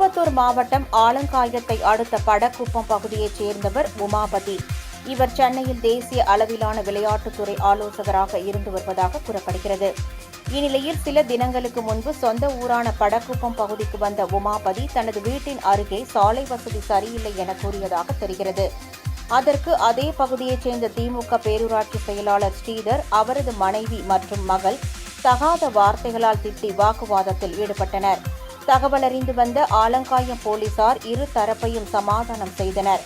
திருப்பத்தூர் மாவட்டம் ஆலங்காயத்தை அடுத்த படக்குப்பம் பகுதியைச் சேர்ந்தவர் உமாபதி. இவர் சென்னையில் தேசிய அளவிலான விளையாட்டுத்துறை ஆலோசகராக இருந்து வருவதாக கூறப்படுகிறது. இந்நிலையில் சில தினங்களுக்கு முன்பு சொந்த ஊரான படக்குப்பம் பகுதிக்கு வந்த உமாபதி தனது வீட்டின் அருகே சாலை வசதி சரியில்லை என கூறியதாக தெரிகிறது. அதற்கு அதே பகுதியைச் சேர்ந்த திமுக பேரூராட்சி செயலாளர் ஸ்ரீதர், அவரது மனைவி மற்றும் மகள் தகாத வார்த்தைகளால் திட்டி வாக்குவாதத்தில் ஈடுபட்டனர். தகவல் அறிந்து வந்த ஆலங்காயம் போலீசார் இரு தரப்பையும் சமாதானம் செய்தனர்.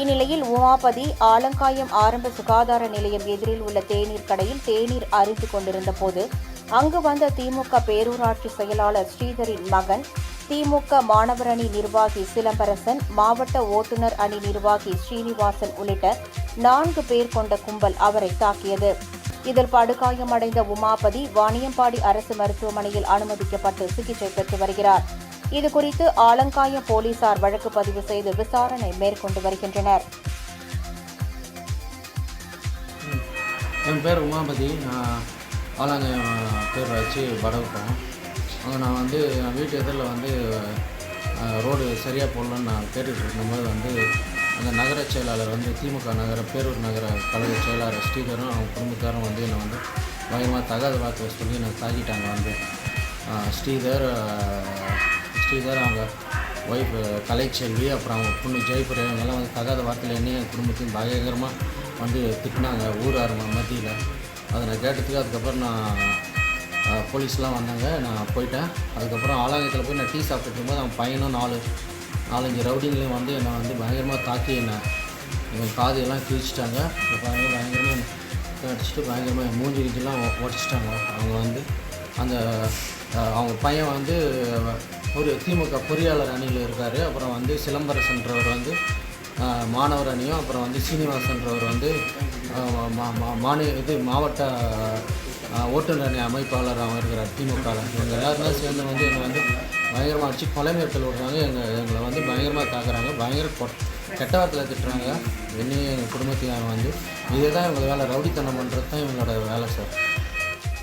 இந்நிலையில் உமாபதி ஆலங்காயம் ஆரம்ப சுகாதார நிலையம் எதிரில் உள்ள தேநீர் கடையில் தேநீர் அருந்திக் கொண்டிருந்த போது அங்கு வந்த திமுக பேரூராட்சி செயலாளர் ஸ்ரீதரின் மகன், திமுக மாணவர் அணி நிர்வாகி சிலம்பரசன், மாவட்ட ஓட்டுநர் அணி நிர்வாகி ஸ்ரீனிவாசன் உள்ளிட்ட 4 பேர் கொண்ட கும்பல் அவரை தாக்கியது. இதில் படுகாயமடைந்த உமாபதி வாணியம்பாடி அரசு மருத்துவமனையில் அனுமதிக்கப்பட்டு சிகிச்சை பெற்று வருகிறார். இதுகுறித்து ஆலங்காயம் போலீசார் வழக்கு பதிவு செய்து விசாரணை மேற்கொண்டு வருகின்றனர். என் பேர் உமாபதி. ஆலங்காயம் பேர் வச்சு படகுப்போம். அங்கே நான் என் வீட்டு எதிரில் ரோடு சரியாக போடலன்னு நான் கேட்டுகிட்டு இருக்கும்போது அந்த நகர செயலாளர் திமுக பேரூர் நகர கழக செயலாளர் ஸ்ரீதரும் அவங்க குடும்பத்தாரும் என்னை பயமாக தகாத வார்த்தை சொல்லி என்னை தாக்கிட்டாங்க. ஸ்ரீதர் அவங்க ஒய்ஃப் கலைச்செல்வி, அப்புறம் அவங்க பொண்ணு ஜெயபுரி, இவங்கெல்லாம் தகாத வார்த்தையில் என்னையும் என் குடும்பத்தையும் பயங்கரமாக திட்டினாங்க ஊரார் மத்தியில். அதை நான் கேட்டதுக்கு அதுக்கப்புறம் நான் போலீஸ்லாம் வந்தாங்க. நான் போயிட்டேன். அதுக்கப்புறம் ஆலங்கத்தில் போய் நான் டீ சாப்பிட்டு இருக்கும்போது அவன் பையனும் 4-5 ரவுடிங்களையும் என்னை பயங்கரமாக தாக்கி என் காதையெல்லாம் கிழிச்சிட்டாங்க. பயங்கரமாக அடிச்சுட்டு பயங்கரமாக மூஞ்சி கிஞ்சிலாம் உடச்சிட்டாங்க. அவங்க அவங்க பையன் ஒரு திமுக பொறியாளர் அணியில் இருக்கார். அப்புறம் சிலம்பரசன்றவர் மாணவர் அணியும், அப்புறம் சீனிவாசன்றவர் மாவட்ட ஓட்டுநர் அணி அமைப்பாளராகவும் இருக்கிறார் திமுகவில். இவங்க எல்லாருமே சேர்ந்து என்னை பயங்கரமாக அடித்து கொலை மிரட்டல் விடுறாங்க. எங்களை பயங்கரமாக தாக்குறாங்க. பயங்கர கெட்ட வார்த்தையில் திட்டுறாங்க. என்னையும் எங்கள் குடும்பத்தையும் இதே தான் இவங்க வேலை. ரவுடித்தனம் பண்ணுறது தான் இவங்களோட வேலை சார்.